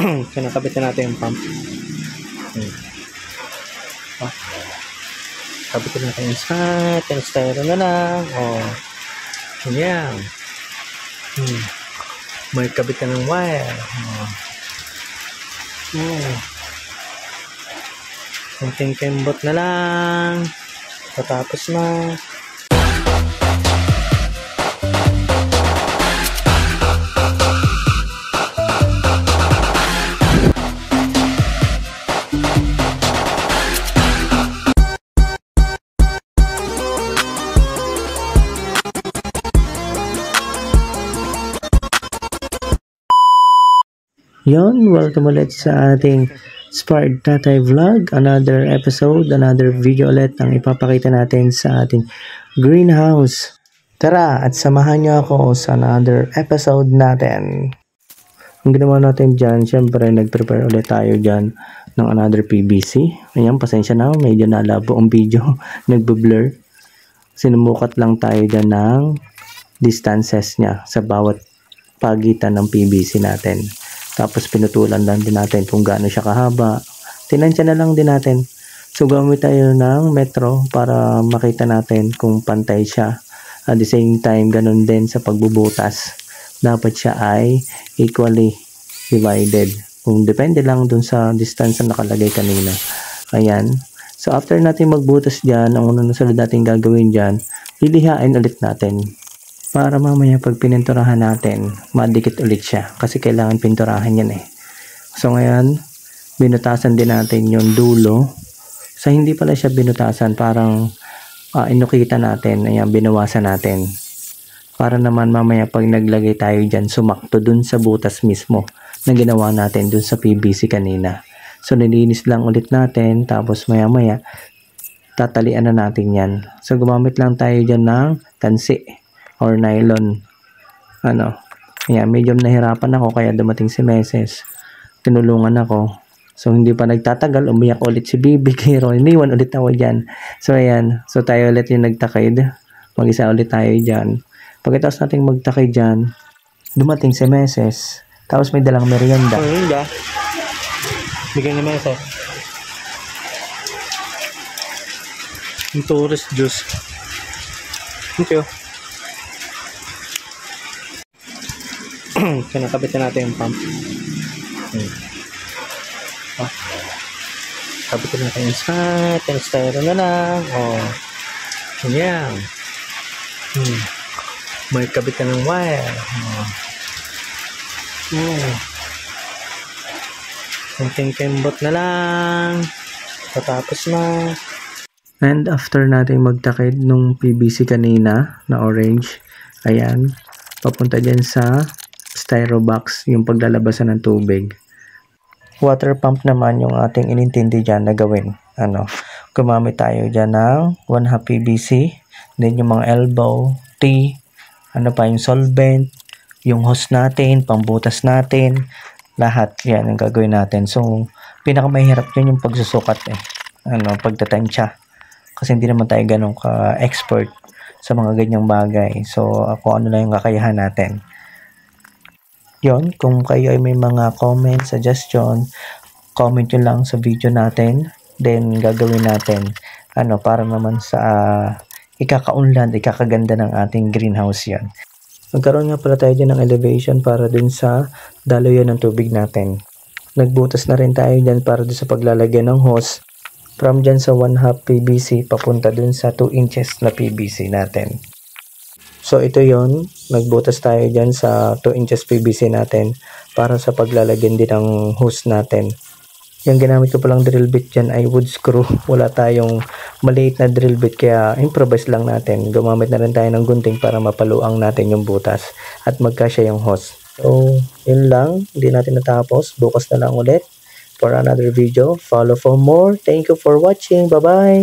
Kinakabitan natin yung pump. Kabitan natin yung side, yung styro na lang. Yan. May kabitan ng wire. Kunting kembot na lang. Patapos na. Yon, welcome ulit sa ating Sparred Tatay Vlog. Another episode, another video ulit ang ipapakita natin sa ating greenhouse. Tara at samahan niyo ako sa another episode natin. Ang ginawa natin dyan, syempre nag-prepare ulit tayo dyan ng another PVC. Ayan, pasensya na, medyo nalabo ang video, nagbo-blur. Sinumukat lang tayo dyan ng distances niya sa bawat pagitan ng PVC natin. Tapos pinutulan lang din natin kung gaano siya kahaba. Tinansya na lang din natin. So gamit tayo ng metro para makita natin kung pantay siya. At the same time, ganun din sa pagbubutas. Dapat siya ay equally divided. Kung depende lang dun sa distance na nakalagay kanina. Ayan. So after natin magbutas dyan, ang unang nasunod natin gagawin dyan, lilihain ulit natin. Para mamaya pag pininturahan natin, madikit ulit siya. Kasi kailangan pinturahan yan eh. So ngayon, binutasan din natin yung dulo. Sa hindi pala siya binutasan, parang inukita natin. Ayan, binawasan natin. Para naman mamaya pag naglagay tayo dyan, sumakto dun sa butas mismo na ginawa natin dun sa PVC kanina. So nilinis lang ulit natin. Tapos maya maya, tatalian na natin yan. So gumamit lang tayo dyan ng tansi or nylon. Ayan, medyo nahirapan ako kaya dumating si Meses. Tinulungan ako. So hindi pa nagtatagal, umiyak ulit si Bibi Kiro. Iniwan ulit ako dyan. So ayan, so tayo ulit yung nagtakid. Mag-isa ulit tayo dyan. Pagkatapos natin magtakid dyan, dumating si Meses. Tapos may dalang merienda. Merienda? Bigyan ni Meses. Yung tourist juice. Thank you. Kinakabitan natin yung pump. Kabitan natin yung side, yung styro na lang. Yan. May kabitan ng wire. Kunting kembot na lang. Patapos na. And after natin magtakid nung PVC kanina na orange, ayan, papunta dyan sa styro box, yung paglalabasan ng tubig. Water pump naman yung ating inintindi dyan na gawin. Gumamit tayo dyan ng 1/2 PVC, then yung mga elbow, T, yung solvent, yung hose natin, pambutas natin, lahat yan ang gagawin natin. So, pinakamahirap dyan yung pagsusukat pagtatansya. Kasi hindi naman tayo ganun ka-expert sa mga ganyang bagay. So, ako ano lang yung kakayahan natin. Yon, kung kayo ay may mga comment, suggestion, comment yun lang sa video natin. Then, gagawin natin, para naman sa ikakaunlad, ikakaganda ng ating greenhouse yan. Magkaroon nga pala tayo dyan ng elevation para dun sa daloyan ng tubig natin. Nagbutas na rin tayo dyan para dun sa paglalagyan ng hose. From dyan sa 1/2 PVC, papunta dun sa 2 inches na PVC natin. So ito yon, nagbutas tayo dyan sa 2 inches PVC natin para sa paglalagyan din ng hose natin. Yung ginamit ko palang drill bit dyan ay wood screw. Wala tayong maliit na drill bit kaya improvise lang natin. Gumamit na rin tayo ng gunting para mapaluang natin yung butas at magkasya yung hose. So yun lang, hindi natin natapos. Bukas na lang ulit for another video. Follow for more. Thank you for watching. Bye bye.